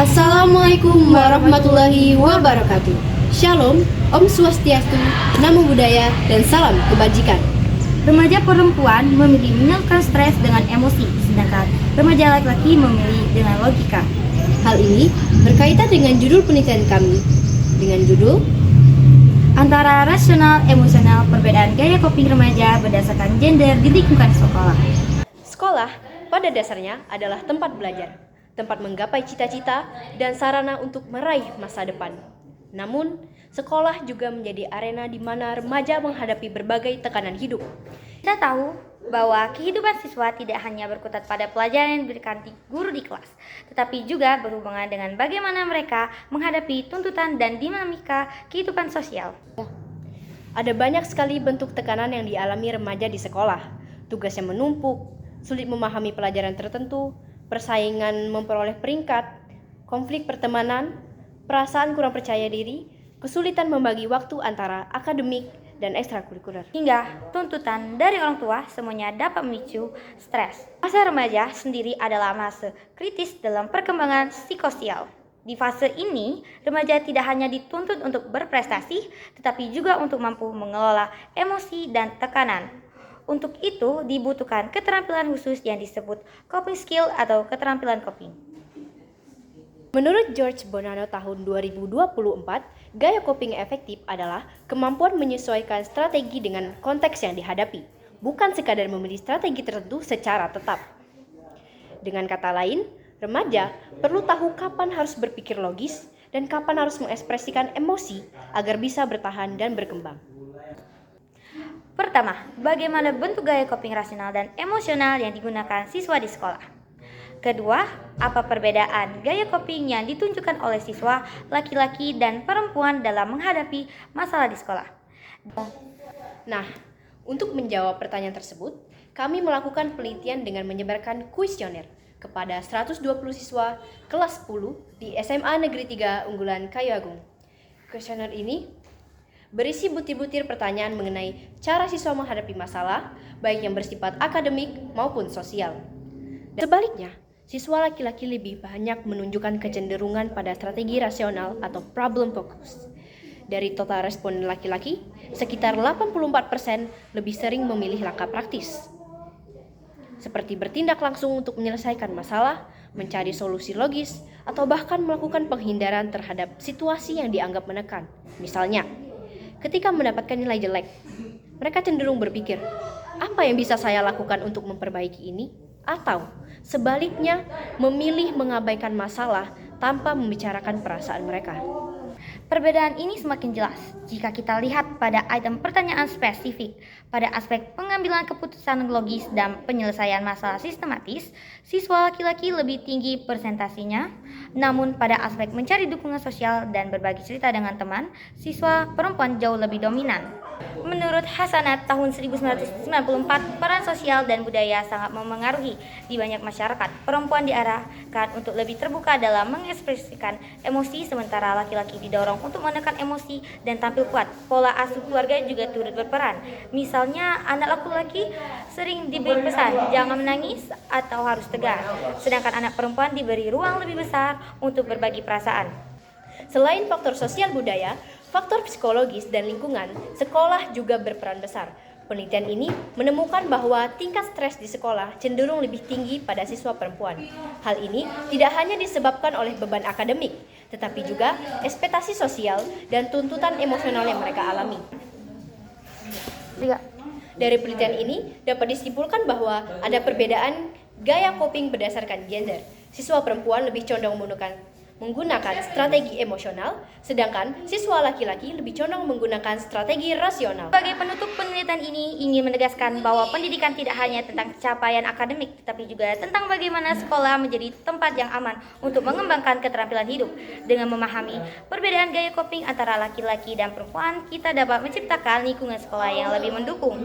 Assalamualaikum warahmatullahi wabarakatuh. Shalom, Om Swastiastu, Namo Buddhaya, dan salam kebajikan. Remaja perempuan memilih menyalurkan stres dengan emosi, sedangkan remaja laki-laki memilih dengan logika. Hal ini berkaitan dengan judul penelitian kami, dengan judul Antara rasional emosional perbedaan gaya coping remaja berdasarkan gender di lingkungan sekolah. Sekolah pada dasarnya adalah tempat belajar, tempat menggapai cita-cita, dan sarana untuk meraih masa depan. Namun, sekolah juga menjadi arena di mana remaja menghadapi berbagai tekanan hidup. Kita tahu bahwa kehidupan siswa tidak hanya berkutat pada pelajaran yang diberikan guru di kelas, tetapi juga berhubungan dengan bagaimana mereka menghadapi tuntutan dan dinamika kehidupan sosial. Ada banyak sekali bentuk tekanan yang dialami remaja di sekolah. Tugas yang menumpuk, sulit memahami pelajaran tertentu, persaingan memperoleh peringkat, konflik pertemanan, perasaan kurang percaya diri, kesulitan membagi waktu antara akademik dan ekstrakurikuler, Hingga tuntutan dari orang tua semuanya dapat memicu stres. Masa remaja sendiri adalah masa kritis dalam perkembangan psikososial. Di fase ini, remaja tidak hanya dituntut untuk berprestasi, tetapi juga untuk mampu mengelola emosi dan tekanan. Untuk itu dibutuhkan keterampilan khusus yang disebut coping skill atau keterampilan coping. Menurut George Bonanno tahun 2024, gaya coping efektif adalah kemampuan menyesuaikan strategi dengan konteks yang dihadapi, bukan sekadar memilih strategi tertentu secara tetap. Dengan kata lain, remaja perlu tahu kapan harus berpikir logis dan kapan harus mengekspresikan emosi agar bisa bertahan dan berkembang. Pertama, bagaimana bentuk gaya coping rasional dan emosional yang digunakan siswa di sekolah? Kedua, apa perbedaan gaya coping yang ditunjukkan oleh siswa laki-laki dan perempuan dalam menghadapi masalah di sekolah? Nah, untuk menjawab pertanyaan tersebut, kami melakukan penelitian dengan menyebarkan kuesioner kepada 120 siswa kelas 10 di SMA Negeri 3 Unggulan Kayu Agung. Kuesioner ini berisi butir-butir pertanyaan mengenai cara siswa menghadapi masalah, baik yang bersifat akademik maupun sosial. Dan sebaliknya, siswa laki-laki lebih banyak menunjukkan kecenderungan pada strategi rasional atau problem focus. Dari total responden laki-laki, sekitar 84% lebih sering memilih langkah praktis, seperti bertindak langsung untuk menyelesaikan masalah, mencari solusi logis, atau bahkan melakukan penghindaran terhadap situasi yang dianggap menekan. Misalnya, ketika mendapatkan nilai jelek, mereka cenderung berpikir, apa yang bisa saya lakukan untuk memperbaiki ini? Atau sebaliknya, memilih mengabaikan masalah tanpa membicarakan perasaan mereka. Perbedaan ini semakin jelas jika kita lihat pada item pertanyaan spesifik. Pada aspek pengambilan keputusan logis dan penyelesaian masalah sistematis, siswa laki-laki lebih tinggi persentasinya. Namun pada aspek mencari dukungan sosial dan berbagi cerita dengan teman, siswa perempuan jauh lebih dominan. Menurut Hasanat tahun 1994, peran sosial dan budaya sangat memengaruhi di banyak masyarakat. Perempuan diarahkan untuk lebih terbuka dalam mengekspresikan emosi, sementara laki-laki didorong untuk menekan emosi dan tampil kuat. Pola asuh keluarga juga turut berperan. Misalnya, anak laki-laki sering diberi pesan jangan menangis atau harus tegar, sedangkan anak perempuan diberi ruang lebih besar untuk berbagi perasaan. Selain faktor sosial budaya, faktor psikologis dan lingkungan, sekolah juga berperan besar. Penelitian ini menemukan bahwa tingkat stres di sekolah cenderung lebih tinggi pada siswa perempuan. Hal ini tidak hanya disebabkan oleh beban akademik, tetapi juga ekspektasi sosial dan tuntutan emosional yang mereka alami. Dari penelitian ini dapat disimpulkan bahwa ada perbedaan gaya coping berdasarkan gender. Siswa perempuan lebih condong menggunakan strategi emosional, sedangkan siswa laki-laki lebih condong menggunakan strategi rasional. Sebagai penutup, penelitian ini ingin menegaskan bahwa pendidikan tidak hanya tentang capaian akademik, tetapi juga tentang bagaimana sekolah menjadi tempat yang aman untuk mengembangkan keterampilan hidup. Dengan memahami perbedaan gaya coping antara laki-laki dan perempuan, kita dapat menciptakan lingkungan sekolah yang lebih mendukung.